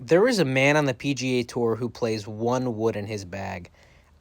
There is a man on the PGA Tour who plays one wood in his bag.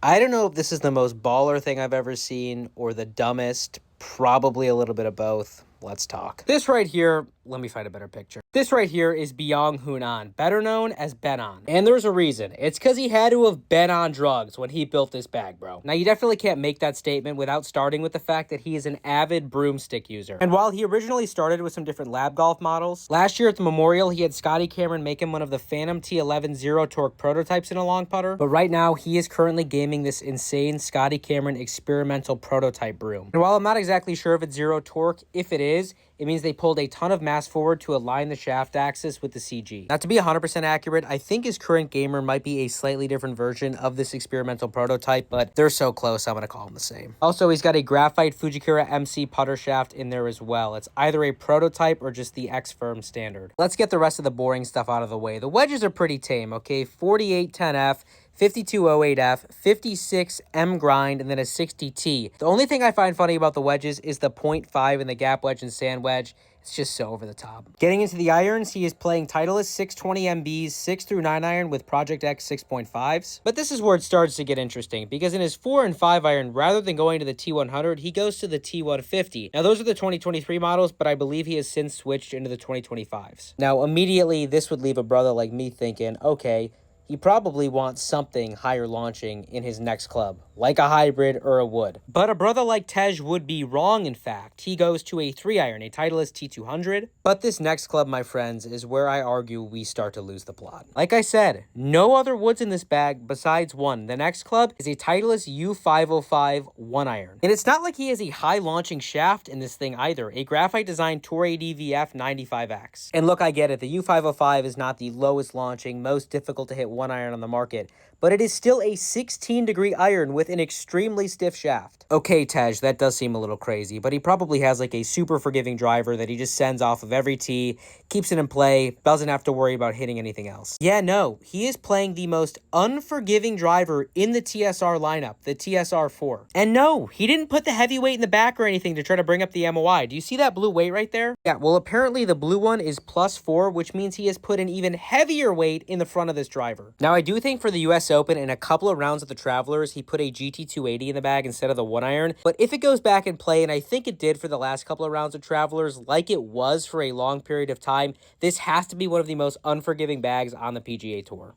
I don't know if this is the most baller thing I've ever seen or the dumbest, probably a little bit of both. Let's talk. This right here, let me find a better picture. This right here is Byung Hun An, better known as Ben On. And there's a reason. It's because he had to have been on drugs when he built this bag, bro. Now, you definitely can't make that statement without starting with the fact that he is an avid broomstick user. And while he originally started with some different lab golf models, last year at the Memorial, he had Scotty Cameron make him one of the Phantom T11 Zero Torque prototypes in a long putter. But right now, he is currently gaming this insane Scotty Cameron experimental prototype broom. And while I'm not exactly sure if it's zero torque, if it is, it means they pulled a ton of mass forward to align the shaft axis with the CG. Now, to be 100% accurate, I think his current gamer might be a slightly different version of this experimental prototype, but they're so close, I'm going to call them the same. Also, he's got a graphite Fujikura MC putter shaft in there as well. It's either a prototype or just the X-Firm standard. Let's get the rest of the boring stuff out of the way. The wedges are pretty tame, okay? 4810F, 5208F, 56M grind, and then a 60T. The only thing I find funny about the wedges is the 0.5 in the gap wedge and sand wedge. It's just so over the top. Getting into the irons, he is playing Titleist 620MBs 6 through 9 iron with Project X 6.5s. But this is where it starts to get interesting, because in his 4 and 5 iron, rather than going to the T100, he goes to the T150. Now, those are the 2023 models, but I believe he has since switched into the 2025s. Now, immediately, this would leave a brother like me thinking, okay, he probably wants something higher launching in his next club, like a hybrid or a wood. But a brother like Tej would be wrong, in fact. He goes to a 3-iron, a Titleist T200. But this next club, my friends, is where I argue we start to lose the plot. Like I said, no other woods in this bag besides one. The next club is a Titleist U505 1-iron. And it's not like he has a high launching shaft in this thing either, a graphite designed Tour ADVF 95X. And look, I get it, the U505 is not the lowest launching, most difficult to hit 1-iron on the market, but it is still a 16-degree iron with an extremely stiff shaft. Okay, Tej, that does seem a little crazy, but he probably has like a super forgiving driver that he just sends off of every tee, keeps it in play, doesn't have to worry about hitting anything else. Yeah, no, he is playing the most unforgiving driver in the TSR lineup, the TSR4. And no, he didn't put the heavyweight in the back or anything to try to bring up the MOI. Do you see that blue weight right there? Yeah, well, apparently the blue one is +4, which means he has put an even heavier weight in the front of this driver. Now, I do think for the US Open and a couple of rounds at the Travelers, he put a GT280 in the bag instead of the 1-iron. But if it goes back in play, and I think it did for the last couple of rounds of Travelers, like it was for a long period of time, this has to be one of the most unforgiving bags on the PGA Tour.